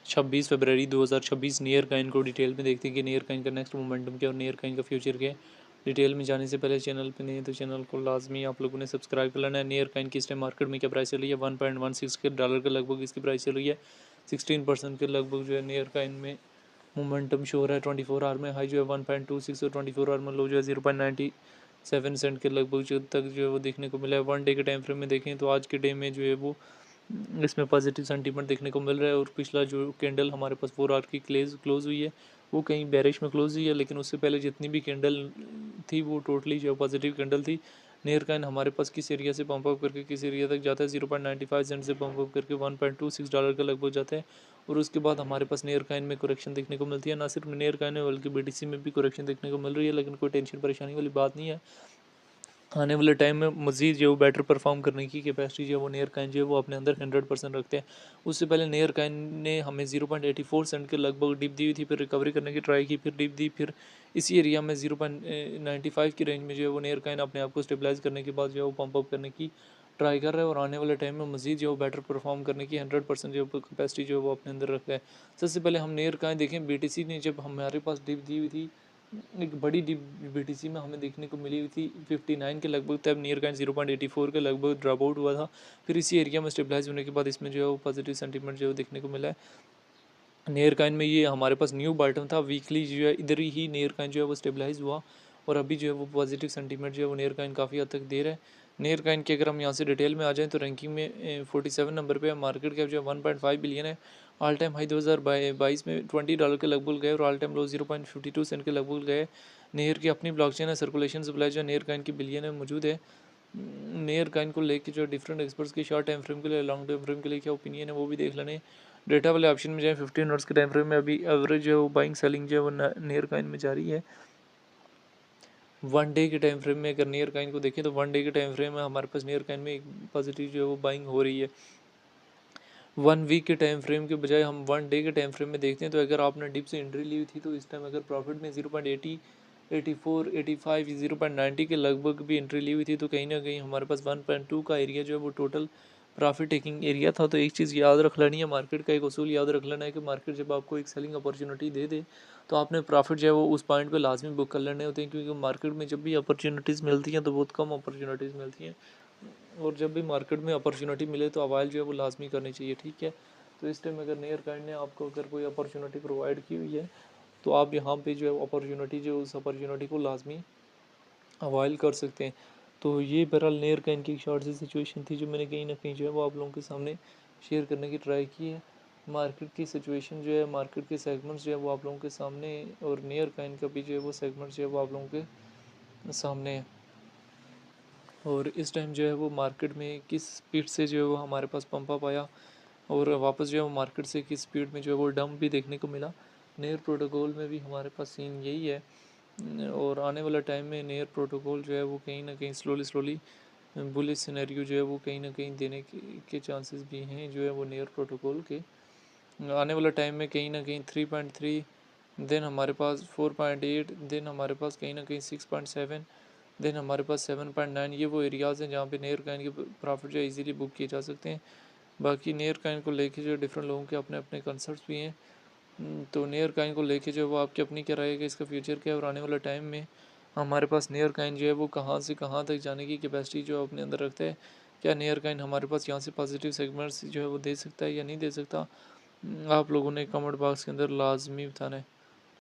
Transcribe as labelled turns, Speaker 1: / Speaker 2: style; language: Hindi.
Speaker 1: 26 फरवरी 2026 नियर काइन को डिटेल में देखते हैं कि नियर काइन का नेक्स्ट मोमेंटम क्या और नियर काइन का फ्यूचर क्या है। डिटेल में जाने से पहले चैनल पे नहीं है तो चैनल को लाजमी आप लोगों ने सब्सक्राइब कर लेना है। नियर काइन की इस टाइम मार्केट में क्या प्राइस चल रही है, $1.16 के लगभग इसकी प्राइस चल रही है। 16% के लगभग जो है नियर काइन में मोमेंटम शो हो रहा है। 24 आवर में हाई जो है 1.26 और 24 आवर में लो जो है 0.97 के लगभग जो तक जो है वो देखने को मिला है। 1 डे के टाइम फ्रेम में देखें तो आज के डे में जो है वो इसमें पॉजिटिव सेंटीमेंट देखने को मिल रहा है। और पिछला जो कैंडल हमारे पास 4 आवर की क्लोज हुई है वो कहीं बेरिश में क्लोज हुई है, लेकिन उससे पहले जितनी भी कैंडल थी वो टोटली जो पॉजिटिव कैंडल थी। नियर काइन हमारे पास किस एरिया से पंप अप करके किस एरिया तक जाता है, 0.95 से पंप अप करके $1.26 का लगभग जाता है। और उसके बाद हमारे पास नियर काइन में करेक्शन देखने को मिलती है। ना सिर्फ नियर काइन में बल्कि बीटीसी में भी करेक्शन देखने को मिल रही है, लेकिन कोई टेंशन परेशानी वाली बात नहीं है। आने वाले टाइम में मज़ीद जो बेटर परफॉर्म करने की कैपेसिटी जो है वो नियर काइन जो है वो अपने अंदर 100% रखते हैं। उससे पहले नियर काइन ने हमें 0.84 के लगभग डिप दी हुई थी, फिर रिकवरी करने की ट्राई की, फिर डिप दी, फिर इसी एरिया में 0.95 की रेंज में जो है वो नियर काइन अपने आप को स्टेबलाइज करने के बाद जो है वो पंप अप करने की ट्राई कर रहा है। और आने वाले टाइम में मज़ीद जो बेटर परफॉर्म करने की 100% जो कैपेसिटी जो है वो अपने अंदर रखता है। सबसे पहले हम नियर काइन देखें, बीटीसी ने जब हमारे पास डिप दी हुई थी एक बड़ी बीटीसी में हमें देखने को मिली हुई थी 59 के लगभग, तब नियर काइन 0.84 के लगभग ड्रॉप आउट हुआ था। फिर इसी एरिया में स्टेबलाइज होने के बाद इसमें जो है वो पॉजिटिव सेंटीमेंट जो है देखने को मिला है। नियर काइन में ये हमारे पास न्यू बॉटम था, वीकली जो है इधर ही नियर काइन जो है वो स्टेबलाइज हुआ और अभी जो है वो पॉजिटिव सेंटीमेंट जो है वो नियर काइन काफ़ी हद तक दे रहा है। नियर काइन की अगर हम यहाँ से डिटेल में आ जाएँ तो रैंकिंग में 47 नंबर पे है। मार्केट कैप जो है 1.5 बिलियन है। ऑल टाइम हाई 2022 में $20 के लगभग गए और ऑल टाइम लो 0.52 सेंट के लगभग गए। नियर की अपनी ब्लॉकचेन है, सर्कुलेशन सप्लाई जो है नियर काइन की बिलियन में मौजूद है। नियर काइन को लेके जो डिफरेंट एक्सपर्ट्स के शॉर्ट टाइम फ्रेम के लिए लॉन्ग टाइम फ्रेम के लिए क्या ओपिनियन है वो भी देख लेने। डेटा वाले ऑप्शन में जाए 15 मिनट्स के टाइम फ्रेम में अभी एवरेज जो है वो बाइंग सेलिंग जो है वो नियर काइन में जारी है। 1 डे के टाइम फ्रेम में अगर नियर काइन को देखें तो 1 डे के टाइम फ्रेम में हमारे पास नियर काइन में एक पॉजिटिव जो है वो बाइंग हो रही है। 1 वीक के टाइम फ्रेम के बजाय हम 1 डे के टाइम फ्रेम में देखते हैं तो अगर आपने डिप से एंट्री ली हुई थी तो इस टाइम अगर प्रॉफिट में 0.80 84 85 0.90 के लगभग भी एंट्री ली हुई थी तो कहीं ना कहीं हमारे पास 1.2 का एरिया जो है वो टोटल प्रॉफिट टेकिंग एरिया था। तो एक चीज़ याद रख लेनी है, मार्केट का एक उसूल याद रख लेना है कि मार्केट जब आपको एक सेलिंग अपॉर्चुनिटी दे दे तो आपने प्रॉफिट जो है वो उस पॉइंट पे लाजमी बुक कर लेने होते हैं, क्योंकि मार्केट में जब भी अपॉर्चुनिटीज़ मिलती हैं तो बहुत कम अपॉर्चुनिटीज़ मिलती हैं। और जब भी मार्केट में अपॉर्चुनिटी मिले तो अवाइल जो है वो लाजमी करनी चाहिए, ठीक है। तो इस टाइम अगर नियर काइंड ने आपको अगर कोई अपॉर्चुनिटी प्रोवाइड की हुई है तो आप यहाँ पे जो है अपॉर्चुनिटी जो उस अपॉर्चुनिटी को लाजमी अवाइल कर सकते हैं। तो ये बहरहाल नियर काइंड की एक शॉर्ट सी सिचुएशन थी जो मैंने कहीं ना कहीं जो है वो आप लोगों के सामने शेयर करने की ट्राई की है। मार्केट की सिचुएशन जो है, मार्केट के सेगमेंट्स जो है वो आप लोगों के सामने, और नियर काइंड का भी जो है वो सेगमेंट जो है वो आप लोगों के सामने है। और इस टाइम जो है वो मार्केट में किस स्पीड से जो है वो हमारे पास पंप अप आया और वापस जो है वो मार्केट से किस स्पीड में जो है वो डंप भी देखने को मिला। नेयर प्रोटोकॉल में भी हमारे पास सीन यही है। और आने वाला टाइम में नेयर प्रोटोकॉल जो है वो कहीं ना कहीं स्लोली स्लोली बुलिश सिनेरियो जो है वो कहीं ना कहीं देने के चांसेस भी हैं जो है वो नेयर प्रोटोकॉल के। आने वाला टाइम में कहीं ना कहीं 3.3, देन हमारे पास 4.8, देन हमारे पास कहीं ना कहीं 6.7, देन हमारे पास 7.9, ये वो एरियाज़ हैं जहाँ पे नेयर काइन के प्रॉफिट जो है इजीली बुक किए जा सकते हैं। बाकी नेयर काइन को लेके जो डिफरेंट लोगों के अपने अपने कंसर्ट्स भी हैं। तो नियर काइन को लेके जो वो आपकी अपनी क्या रहेगा, इसका फ्यूचर क्या है और आने वाला टाइम में हमारे पास नियर काइन जो है वो कहाँ से कहाँ तक जाने की कैपेसिटी जो अपने अंदर रखता है। क्या नियर काइन हमारे पास यहाँ से पॉजिटिव सेगमेंट्स जो है वो दे सकता है या नहीं दे सकता, आप लोगों ने कमेंट बॉक्स के अंदर लाजमी बताना है।